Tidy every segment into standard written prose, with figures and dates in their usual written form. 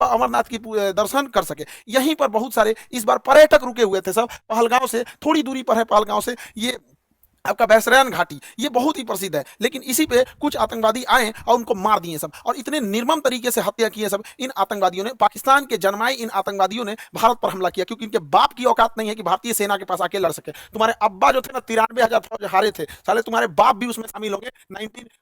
अमरनाथ की दर्शन कर सके। यहीं पर बहुत सारे इस बार पर्यटक रुके हुए थे सब, पहलगांव से थोड़ी दूरी पर है, पहलगांव से ये आपका बैसरैन घाटी, ये बहुत ही प्रसिद्ध है। लेकिन इसी पे कुछ आतंकवादी आए और उनको मार दिए सब, और इतने निर्मम तरीके से हत्या किए सब इन आतंकवादियों ने। पाकिस्तान के जन्माए इन आतंकवादियों ने भारत पर हमला किया, क्योंकि इनके बाप की औकात नहीं है कि भारतीय सेना के पास आके लड़ सके। तुम्हारे अब्बा जो थे ना 93,000 फौज हारे थे, साले तुम्हारे बाप भी उसमें शामिल होंगे।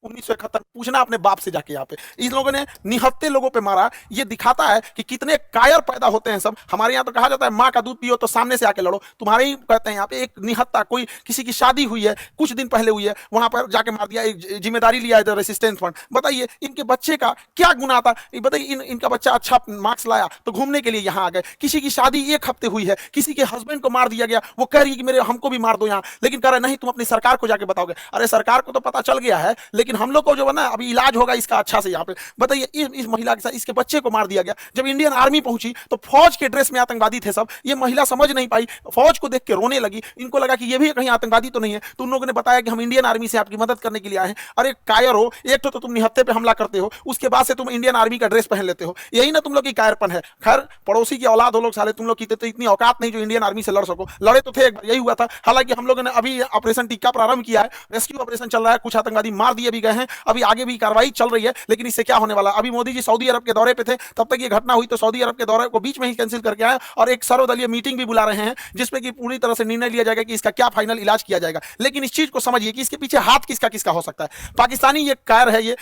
1971 पूछना अपने बाप से जाके। यहाँ पे इन लोगों ने निहत्ते लोगों पे मारा। ये दिखाता है कि कितने कायर पैदा होते हैं सब। हमारे यहाँ तो कहा जाता है माँ का दूध पियो तो सामने से आके लड़ो। तुम्हारे ही कहते हैं यहाँ पे एक निहत्ता, कोई किसी की शादी हुई है, कुछ दिन पहले हुई है, वहां पर जाके मार दिया। एक जिम्मेदारी लिया है रेसिस्टेंस फ्रंट। बताइए इनके बच्चे का क्या गुनाह था? बताइए इनका बच्चा अच्छा मार्क्स लाया तो घूमने के लिए यहाँ आ गए। किसी की शादी एक हफ्ते हुई है, किसी के हस्बैंड को मार दिया गया, वो कह रही है कि मेरे हमको भी मार दो यहाँ, लेकिन कह रहे नहीं तुम अपनी सरकार को जाके बताओगे। अरे सरकार को तो पता चल गया है, लेकिन हम लोग को जो है ना अभी इलाज होगा इसका अच्छा से यहाँ पे। बताइए इस महिला के साथ इसके बच्चे को मार दिया गया। जब इंडियन आर्मी पहुंची तो फौज के ड्रेस में आतंकवादी थे सब। ये महिला समझ नहीं पाई, फौज को देख के रोने लगी। इनको लगा कि ये भी कहीं आतंकवादी तो नहीं है। तो उन लोगों ने बताया कि हम इंडियन आर्मी से आपकी मदद करने के लिए आए हैं। अरे कायर हो, एक तो तुम निहत्ते पे हमला करते हो, उसके बाद से तुम इंडियन आर्मी का ड्रेस पहन लेते हो। यही ना तुम लोग की कायरपन है। खैर पड़ोसी की औलाद हो लोग साले, तुम लोग की तो इतनी औकात नहीं जो इंडियन आर्मी से लड़ सको। लड़े तो थे एक बार, यही हुआ था। हालांकि हम लोगों ने अभी ऑपरेशन टिक्का प्रारंभ किया है, रेस्क्यू ऑपरेशन चल रहा है, कुछ आतंकवादी मार दिए भी गए हैं, अभी आगे भी कार्रवाई चल रही है। लेकिन इससे क्या होने वाला? अभी मोदी जी सऊदी अरब के दौरे पे थे, तब तक ये घटना हुई, तो सऊदी अरब के दौरे को बीच में ही कैंसिल करके आए और एक सर्वदलीय मीटिंग भी बुला रहे हैं, जिसमें कि पूरी तरह से निर्णय लिया जाएगा कि इसका क्या फाइनल इलाज किया जाएगा। लेकिन इस चीज को समझिए कि इसके पीछे हाथ किसका किसका हो सकता है। पाकिस्तानी ये कायर है, ये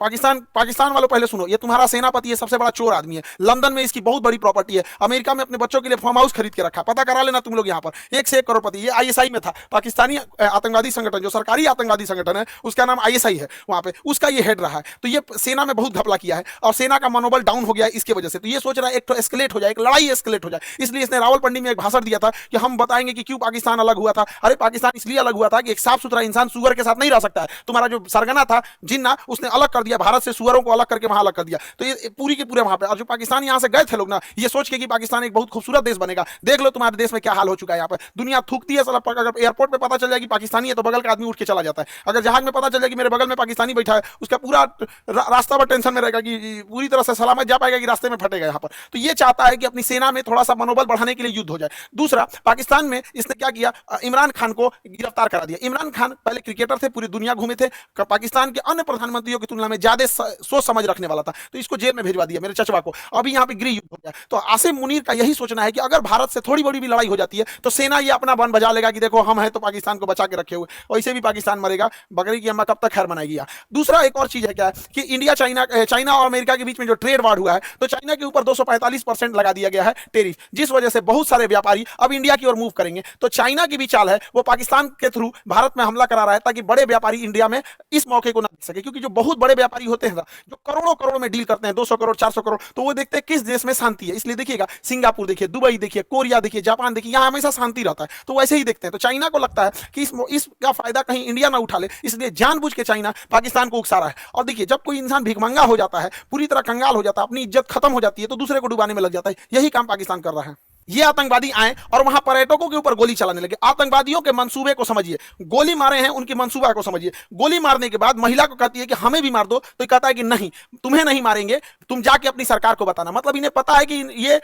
पाकिस्तान वालों पहले सुनो, ये तुम्हारा सेनापति है, सबसे बड़ा चोर आदमी है। लंदन में इसकी बहुत बड़ी प्रॉपर्टी है। अमेरिका में अपने बच्चों के लिए फार्म हाउस खरीद के रखा, पता करा लेना तुम लोग। यहाँ पर 1 से 1 करोड़पति। ये आईएसआई में था, पाकिस्तानी आतंकवादी संगठन, जो सरकारी आतंकवादी संगठन है उसका नाम आईएसआई है, वहां पे उसका ये हेड रहा है। तो ये सेना में बहुत घपला किया है और सेना का मनोबल डाउन हो गया है इसके वजह से। तो ये सोच रहा है एक तो एस्केलेट हो जाए, एक लड़ाई एस्केलेट हो जाए। इसलिए इसने रावलपिंडी में एक भाषण दिया था कि हम बताएंगे कि क्यों पाकिस्तान अलग हुआ था। अरे पाकिस्तान इसलिए अलग हुआ था कि एक साफ सुथरा इंसान सुअर के साथ नहीं रह सकता है। तुम्हारा जो सरगना था जिन्ना, उसने अलग कर दिया भारत से, सुअरों को अलग करके वहां अलग कर दिया। तो ये पूरी के पूरे वहां पे, और जो पाकिस्तान यहां से गए थे लोग ना, ये सोच के कि पाकिस्तान एक बहुत खूबसूरत देश बनेगा। देख लो तुम्हारे देश में क्या हाल हो चुका है। यहाँ पर दुनिया थूकती है साला। अगर एयरपोर्ट पे पता चल जाए कि पाकिस्तानी है तो बगल का आदमी उठ के चला जाता है। अगर जहाज में पता चल जाए कि मेरे बगल में पाकिस्तानी बैठा है, उसका पूरा रास्ता पर टेंशन में रहेगा कि पूरी तरह से सलामत जा पाएगा कि रास्ते में फटेगा यहाँ पर। तो ये चाहता है कि अपनी सेना में थोड़ा सा मनोबल बढ़ाने के लिए युद्ध हो जाए। दूसरा, पाकिस्तान में इसने क्या किया, इमरान खान को गिरफ्तार करा दिया। इमरान खान पहले क्रिकेटर थे, पूरी दुनिया घूमे थे, पाकिस्तान के अन्य प्रधानमंत्रियों की तुलना में ज्यादा सोच समझ रखने वाला था। तो इसको जेल में भिजवा दिया, मेरे चचवा को। अभी यहाँ पे गृह युद्ध हो गया। तो आसिम मुनीर का यही सोचना है कि अगर भारत से थोड़ी बड़ी भी लड़ाई हो जाती है तो सेना ये अपना बन बजा लेगा कि देखो हम हैं तो पाकिस्तान को बचा के रखे हुए। वैसे भी पाकिस्तान मरेगा, बकरी की अम्मा कब तक खैर मनाएगी। दूसरा एक और चीज है क्या कि इंडिया चाइना और अमेरिका के बीच में जो ट्रेड वार हुआ है, तो चाइना के ऊपर 245% लगा दिया गया है टेरिफ, जिस वजह से बहुत सारे व्यापारी अब इंडिया की ओर मूव करेंगे। तो चाइना की भी चाल है, वो पाकिस्तान के थ्रू भारत में हमला करा रहा है ताकि बड़े व्यापारी इंडिया में इस मौके को ना देख सके। क्योंकि जो बहुत बड़े व्यापारी होते हैं ना, जो करोड़ों करोड़ में डील करते हैं, 200 करोड़ 400 करोड़, तो वो देखते हैं किस देश में शांति है। इसलिए देखिएगा सिंगापुर देखिए, दुबई देखिए, कोरिया देखिए, जापान देखिए, यहाँ हमेशा शांति रहता है। तो वैसे ही देखते हैं। तो चाइना को लगता है कि इसका फायदा कहीं इंडिया ना उठा ले, इसलिए जानबूझ के चाइना पाकिस्तान को उकसा रहा है। और देखिए जब कोई इंसान भिखमंगा हो जाता है, पूरी तरह कंगाल हो जाता है, अपनी इज्जत खत्म हो जाती है, तो दूसरे को डुबाने में लग जाता है। यही काम पाकिस्तान कर रहा है। ये आतंकवादी आए और वहां पर्यटकों के ऊपर गोली चलाने लगे। आतंकवादियों के मंसूबे को समझिए, गोली मारे हैं उनकी मंसूबा को समझिए। गोली मारने के बाद महिला को कहती है कि हमें भी मार दो, तो कहता है कि नहीं, तुम्हें नहीं मारेंगे, तुम जाके अपनी सरकार को बताना। मतलब इन्हें पता है कि ये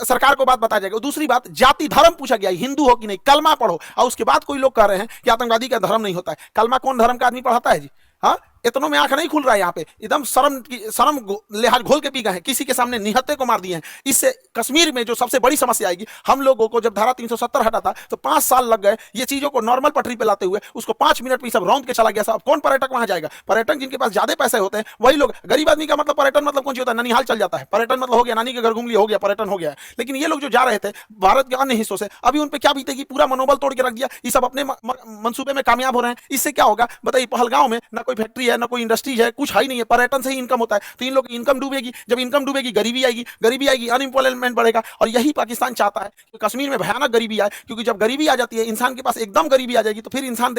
सरकार को बात बताया जाएगा। दूसरी बात, जाति धर्म पूछा गया, हिंदू हो कि नहीं, कलमा पढ़ो। और उसके बाद कोई लोग कह रहे हैं कि आतंकवादी का धर्म नहीं होता है। कलमा कौन धर्म का आदमी पढ़ाता है जी? हाँ, इतनों में आंख नहीं खुल रहा है। यहाँ पे एकदम शर्म लिहाज घोल के पी गए हैं, किसी के सामने निहत्ते को मार दिए हैं। इससे कश्मीर में जो सबसे बड़ी समस्या आएगी, हम लोगों को जब धारा 370 हटा था तो 5 साल लग गए ये चीजों को नॉर्मल पटरी पे लाते हुए। उसको 5 मिनट में सब रौंद के चला गया। सब कौन पर्यटक वहां जाएगा? पर्यटक जिनके पास ज्यादा पैसे होते हैं वही लोग। गरीब आदमी का मतलब पर्यटन मतलब कौन सी होता है? ननिहाल चल जाता है, पर्यटन मतलब हो गया नानी के घर घूम लिया, हो गया पर्यटन हो गया। लेकिन ये लोग जो जा रहे थे भारत के अन्य हिस्सों से, अभी उन पर क्या बीतेगी? पूरा मनोबल तोड़ के रख दिया। ये सब अपने मंसूबे में कामयाब हो रहे हैं। इससे क्या होगा बताइए? पहलगांव में ना कोई फैक्ट्री है, ना कोई इंडस्ट्री है, कुछ है ही नहीं है। पर्यटन से ही इनकम होता है। तो इन लोग की इनकम डूबेगी। जब इनकम डूबेगी गरीबी आएगी, अनएम्प्लॉयमेंट बढ़ेगा। और यही पाकिस्तान चाहता है कि कश्मीर में भयानक गरीबी आए। क्योंकि जब गरीबी आ जाती है, इंसान के पास एकदम गरीबी आ जाएगी, तो फिर इंसान